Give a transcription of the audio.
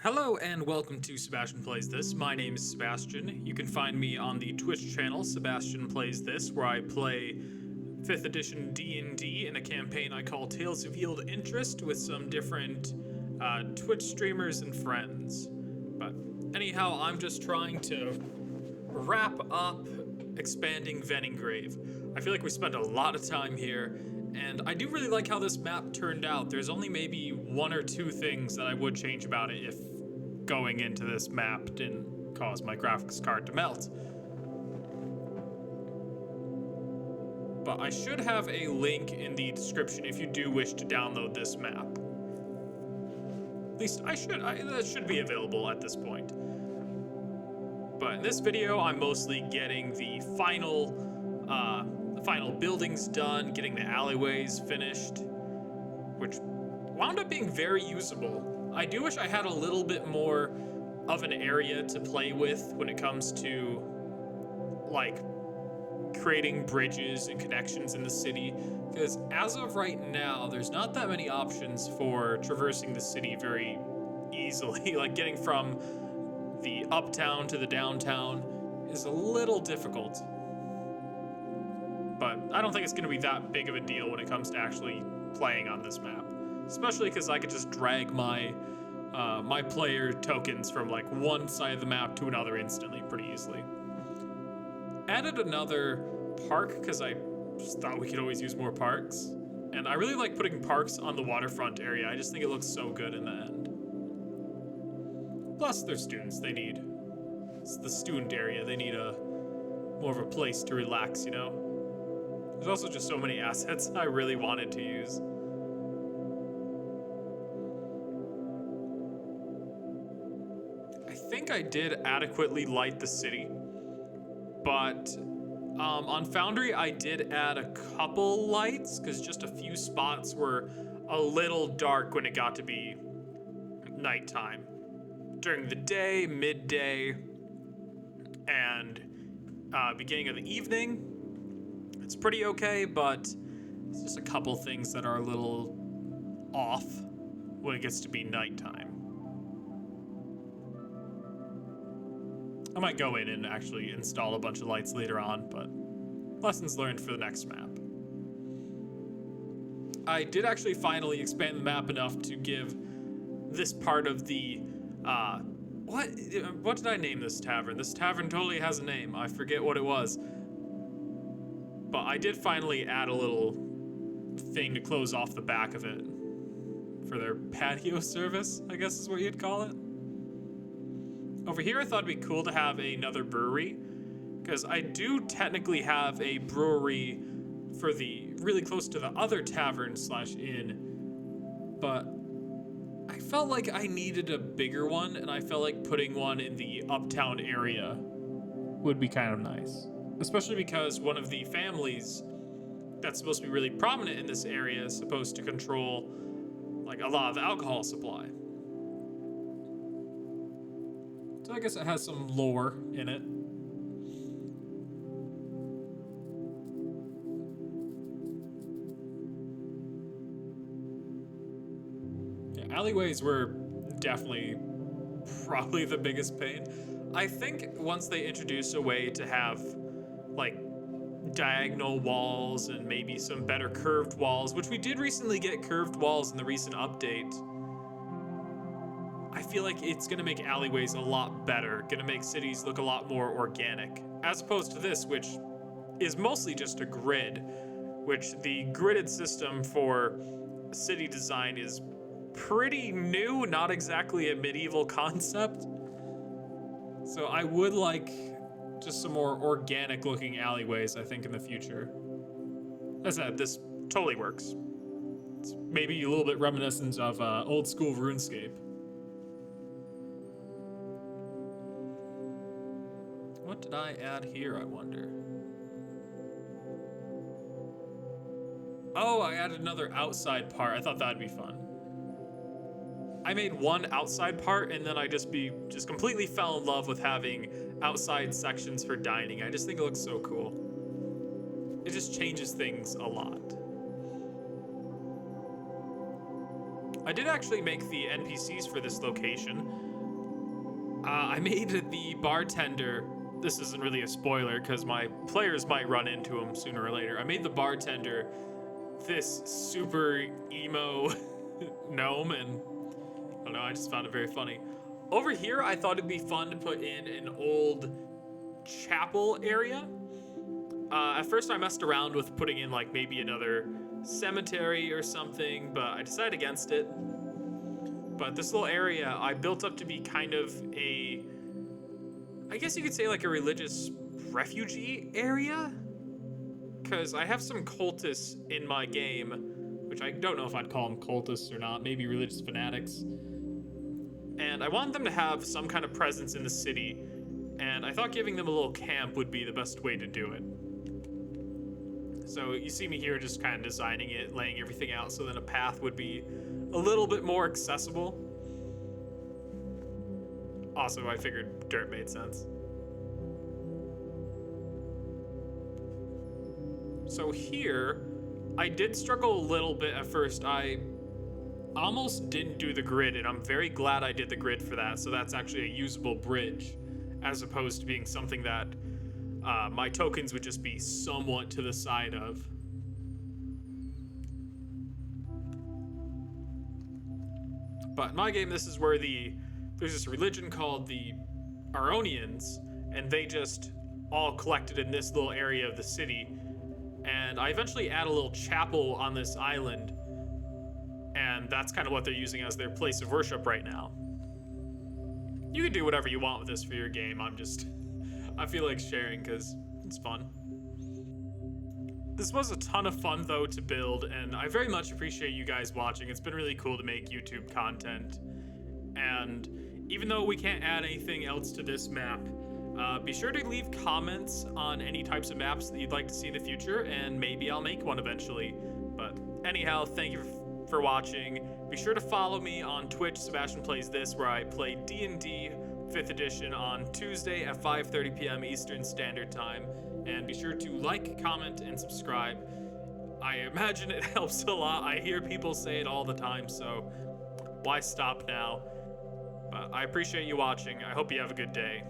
Hello and welcome to Sebastian Plays This. My name is Sebastian. You can find me on the Twitch channel Sebastian Plays This, where I play 5th edition D&D in a campaign I call Tales of Yield Interest with some different Twitch streamers and friends. But anyhow, I'm just trying to wrap up expanding Vheninggrave. I feel like we spent a lot of time here, and I do really like how this map turned out. There's only maybe one or two things that I would change about it if going into this map didn't cause my graphics card to melt. But I should have a link in the description if you do wish to download this map. At least that should be available at this point. But in this video, I'm mostly getting the final buildings done, getting the alleyways finished, which wound up being very usable. I do wish I had a little bit more of an area to play with when it comes to, like, creating bridges and connections in the city, because as of right now, there's not that many options for traversing the city very easily. Like, getting from the uptown to the downtown is a little difficult. But I don't think it's going to be that big of a deal when it comes to actually playing on this map. Especially because I could just drag my my player tokens from like one side of the map to another instantly pretty easily. Added another park because I just thought we could always use more parks. And I really like putting parks on the waterfront area. I just think it looks so good in the end. Plus, they're students. It's the student area. They need more of a place to relax, you know? There's also just so many assets I really wanted to use. I think I did adequately light the city, but on Foundry I did add a couple lights because just a few spots were a little dark when it got to be nighttime. During the day, midday, and beginning of the evening, it's pretty okay, but it's just a couple things that are a little off when it gets to be nighttime. I might go in and actually install a bunch of lights later on, but lessons learned for the next map. I did actually finally expand the map enough to give this part of the, what did I name this tavern? This tavern totally has a name. I forget what it was. But I did finally add a little thing to close off the back of it for their patio service, I guess is what you'd call it. Over here, I thought it'd be cool to have another brewery, because I do technically have a brewery for really close to the other tavern/inn, but I felt like I needed a bigger one, and I felt like putting one in the uptown area would be kind of nice. Especially because one of the families that's supposed to be really prominent in this area is supposed to control like a lot of the alcohol supply. So I guess it has some lore in it. Yeah, alleyways were definitely probably the biggest pain. I think once they introduce a way to have like diagonal walls and maybe some better curved walls, which we did recently get curved walls in the recent update, I feel like it's gonna make alleyways a lot better, gonna make cities look a lot more organic, as opposed to this, which is mostly just a grid, which the gridded system for city design is pretty new, not exactly a medieval concept. So I would like just some more organic looking alleyways, I think, in the future. As I said, this totally works. It's maybe a little bit reminiscent of old school RuneScape. What did I add here, I wonder? Oh, I added another outside part. I thought that'd be fun. I made one outside part, and then I just completely fell in love with having outside sections for dining. I just think it looks so cool. It just changes things a lot. I did actually make the NPCs for this location. I made the bartender. This isn't really a spoiler because my players might run into him sooner or later. I made the bartender this super emo gnome, and I don't know, I just found it very funny. Over here, I thought it'd be fun to put in an old chapel area. At first, I messed around with putting in like maybe another cemetery or something, but I decided against it. But this little area I built up to be kind of a, I guess you could say like a religious refugee area? Because I have some cultists in my game, which I don't know if I'd call them cultists or not, maybe religious fanatics. And I want them to have some kind of presence in the city, and I thought giving them a little camp would be the best way to do it. So you see me here just kind of designing it, laying everything out so then a path would be a little bit more accessible. Also, I figured dirt made sense. So here, I did struggle a little bit at first. I almost didn't do the grid, and I'm very glad I did the grid for that. So that's actually a usable bridge, as opposed to being something that my tokens would just be somewhat to the side of. But in my game, this is where there's this religion called the Aronians, and they just all collected in this little area of the city. And I eventually add a little chapel on this island, and that's kind of what they're using as their place of worship right now. You can do whatever you want with this for your game. I feel like sharing because it's fun. This was a ton of fun though to build, and I very much appreciate you guys watching. It's been really cool to make YouTube content. And even though we can't add anything else to this map, be sure to leave comments on any types of maps that you'd like to see in the future, and maybe I'll make one eventually. But anyhow, thank you for watching. Be sure to follow me on Twitch, Sebastian Plays This, where I play D&D 5th edition on Tuesday at 5:30 p.m. Eastern Standard Time. And be sure to like, comment, and subscribe. I imagine it helps a lot. I hear people say it all the time, so why stop now? But I appreciate you watching. I hope you have a good day.